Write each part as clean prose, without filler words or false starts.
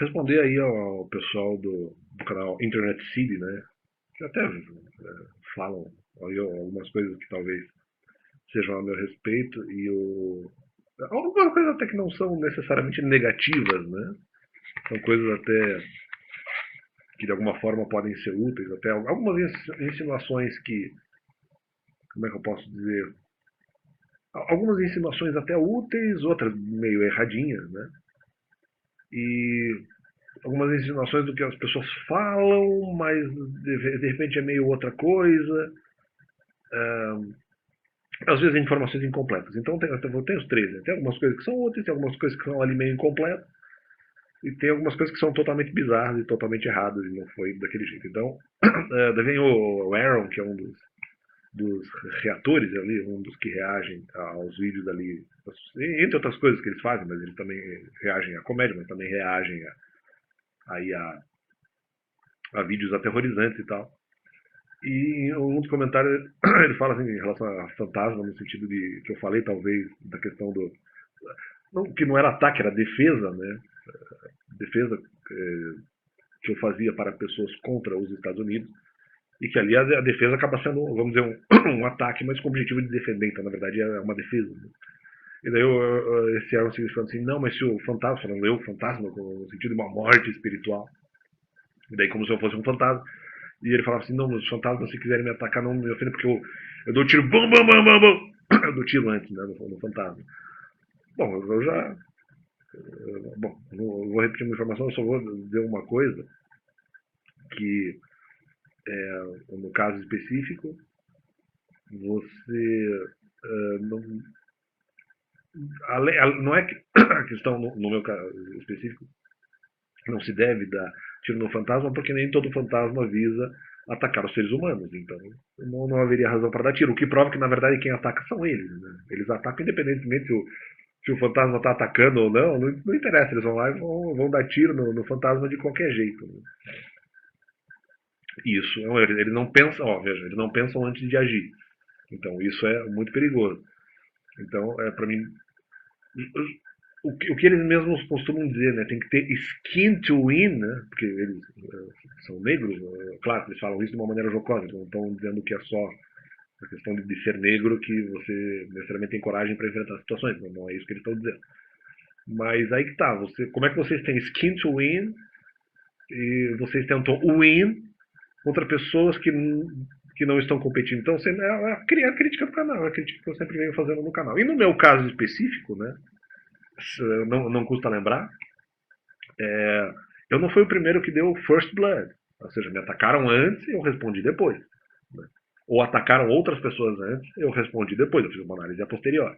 responder aí ao pessoal do canal Internet City, né? Que até falam aí algumas coisas que talvez sejam a meu respeito e algumas coisas até que não são necessariamente negativas, né? São coisas até que de alguma forma podem ser úteis, até algumas insinuações que, como é que eu posso dizer? Algumas insinuações até úteis, outras meio erradinhas, né? E algumas insinuações do que as pessoas falam, mas de repente é meio outra coisa. Às vezes informações incompletas. Então tem os três. Né? Tem algumas coisas que são úteis, tem algumas coisas que são ali meio incompletas, e tem algumas coisas que são totalmente bizarras e totalmente erradas, e não foi daquele jeito. Então, daí vem o Aaron, que é um dos reatores ali, um dos que reagem aos vídeos ali, entre outras coisas que eles fazem, mas eles também reagem à comédia, mas também reagem aí a vídeos aterrorizantes e tal. E em um dos comentários ele fala assim em relação a fantasma, no sentido de que eu falei talvez da questão do. Não, que não era ataque, era defesa, né? Defesa que eu fazia para pessoas contra os Estados Unidos. E que ali a defesa acaba sendo, vamos dizer, um ataque, mas com o objetivo de defender. Então, na verdade, é uma defesa. Né? E daí esse Aaron seguinte falando assim, não, mas se o fantasma, falando eu, fantasma, no sentido de uma morte espiritual. E daí como se eu fosse um fantasma. E ele falava assim, não, os fantasmas, se quiserem me atacar, não me ofendem, porque eu dou tiro, bum, bum, bum, bum, bum. Eu dou tiro antes, né, no fantasma. Bom, eu já... Bom, não vou repetir uma informação, eu só vou dizer uma coisa, que no caso específico, você não... Não é que a questão, no meu caso específico, não se deve dar tiro no fantasma, porque nem todo fantasma visa atacar os seres humanos. Então, não haveria razão para dar tiro. O que prova que, na verdade, quem ataca são eles. Né? Eles atacam independentemente se o fantasma está atacando ou não, não interessa. Eles vão lá e vão dar tiro no fantasma de qualquer jeito. Né? Isso é um erro. Eles não pensam, veja, eles não pensam antes de agir. Então, isso é muito perigoso. Então, para mim, o que eles mesmos costumam dizer, né? Tem que ter skin to win, né? Porque eles são negros, claro, eles falam isso de uma maneira jocosa, não estão dizendo que é só a questão de ser negro que você necessariamente tem coragem para enfrentar situações, não é isso que eles estão dizendo. Mas aí que tá, como é que vocês têm skin to win e vocês tentam win contra pessoas que não estão competindo? Então, é a crítica do canal, é a crítica que eu sempre venho fazendo no canal. E no meu caso específico, né? Não custa lembrar, eu não fui o primeiro que deu First Blood. Ou seja, me atacaram antes e eu respondi depois. Né? Ou atacaram outras pessoas antes, eu respondi depois. Eu fiz uma análise a posteriori.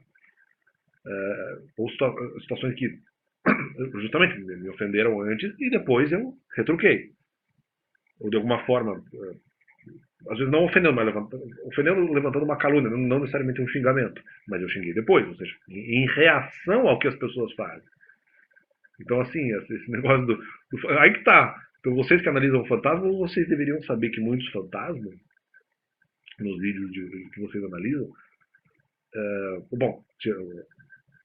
Ou situações que justamente me ofenderam antes e depois eu retruquei. Ou de alguma forma, às vezes não ofendendo, mas levantando uma calúnia, não necessariamente um xingamento, mas eu xinguei depois, ou seja, em reação ao que as pessoas fazem. Então, assim, esse negócio aí que tá. Então, vocês que analisam fantasmas, vocês deveriam saber que muitos fantasmas, nos vídeos que vocês analisam, bom,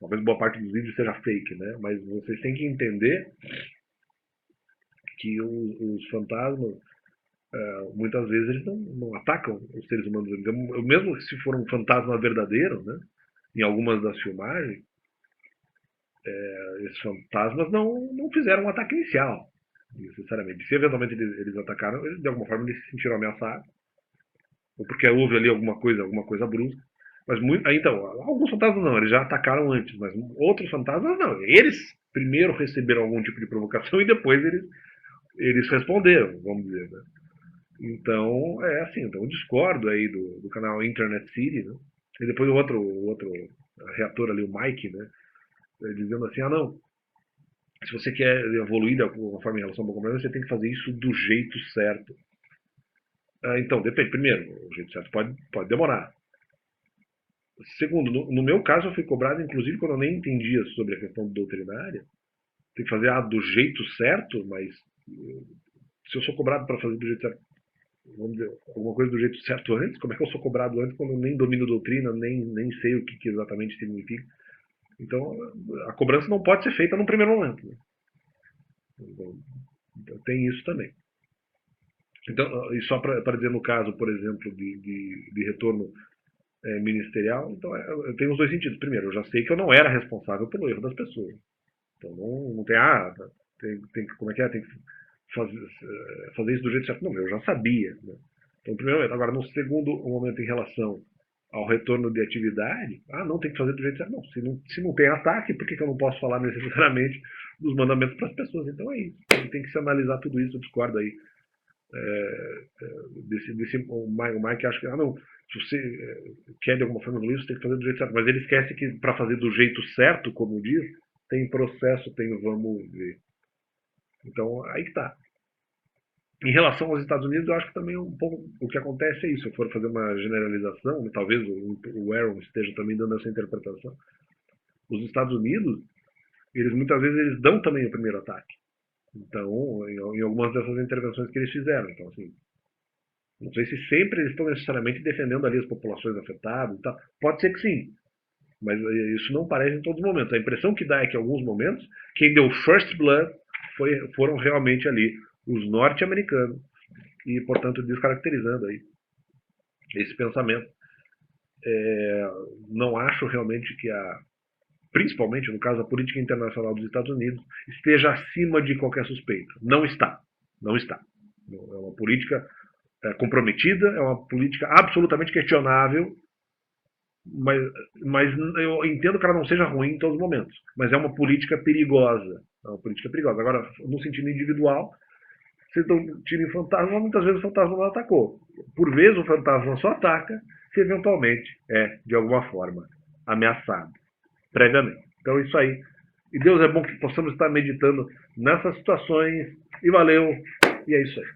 talvez boa parte dos vídeos seja fake, né? Mas vocês têm que entender que os fantasmas, muitas vezes, eles não atacam os seres humanos. Então, mesmo se for um fantasma verdadeiro, né? Em algumas das filmagens, esses fantasmas não fizeram um ataque inicial, necessariamente. Se eventualmente eles atacaram, de alguma forma eles se sentiram ameaçados, ou porque houve ali alguma coisa brusca. Mas então, alguns fantasmas não, eles já atacaram antes, mas outros fantasmas não. Eles primeiro receberam algum tipo de provocação e depois eles responderam, vamos dizer. Né? Então, é assim, então eu discordo aí do canal Internet City, né? E depois o outro reator ali, o Mike, né? Dizendo assim, não, se você quer evoluir de alguma forma em relação ao comportamento, você tem que fazer isso do jeito certo. Então, depende. Primeiro, o jeito certo pode demorar. Segundo, no meu caso, eu fui cobrado, inclusive, quando eu nem entendia sobre a questão doutrinária. Tem que fazer do jeito certo, mas se eu sou cobrado para fazer do jeito certo, vamos dizer, alguma coisa do jeito certo antes, como é que eu sou cobrado antes quando eu nem domino doutrina, nem sei o que exatamente significa? Então, a cobrança não pode ser feita no primeiro momento. Né? Então, tem isso também. Então, e só para dizer no caso, por exemplo, de retorno ministerial, então eu tenho os dois sentidos. Primeiro, eu já sei que eu não era responsável pelo erro das pessoas. Então não tem, como é que é? Tem que fazer isso do jeito certo. Não, eu já sabia. Né? Então, primeiro momento. Agora, no segundo momento, em relação ao retorno de atividade, não, tem que fazer do jeito certo. Não, se não tem ataque, por que eu não posso falar necessariamente dos mandamentos para as pessoas? Então é isso. Tem que se analisar tudo isso, eu discordo aí o Mike acha que, não, se você quer de alguma forma no livro, você tem que fazer do jeito certo. Mas ele esquece que para fazer do jeito certo, como diz, tem processo, tem vamos ver. Então, aí que tá. Em relação aos Estados Unidos, eu acho que também um pouco o que acontece é isso. Se eu for fazer uma generalização, talvez o Aaron esteja também dando essa interpretação. Os Estados Unidos, eles muitas vezes eles dão também o primeiro ataque. Então, em algumas dessas intervenções que eles fizeram. Então, assim, não sei se sempre eles estão necessariamente defendendo ali as populações afetadas e tal. Pode ser que sim, mas isso não parece em todos os momentos. A impressão que dá é que em alguns momentos, quem deu first blood foram realmente ali os norte-americanos e, portanto, descaracterizando aí esse pensamento. Não acho realmente que principalmente no caso da política internacional dos Estados Unidos, esteja acima de qualquer suspeita. Não está. Não está. É uma política comprometida, é uma política absolutamente questionável, mas eu entendo que ela não seja ruim em todos os momentos, mas é uma política perigosa. É uma política perigosa. Agora, no sentido individual, se estão tirando fantasma, muitas vezes o fantasma não atacou. Por vezes o fantasma só ataca se eventualmente é, de alguma forma, ameaçado previamente. Então, isso aí. E Deus é bom que possamos estar meditando nessas situações. E valeu. E é isso aí.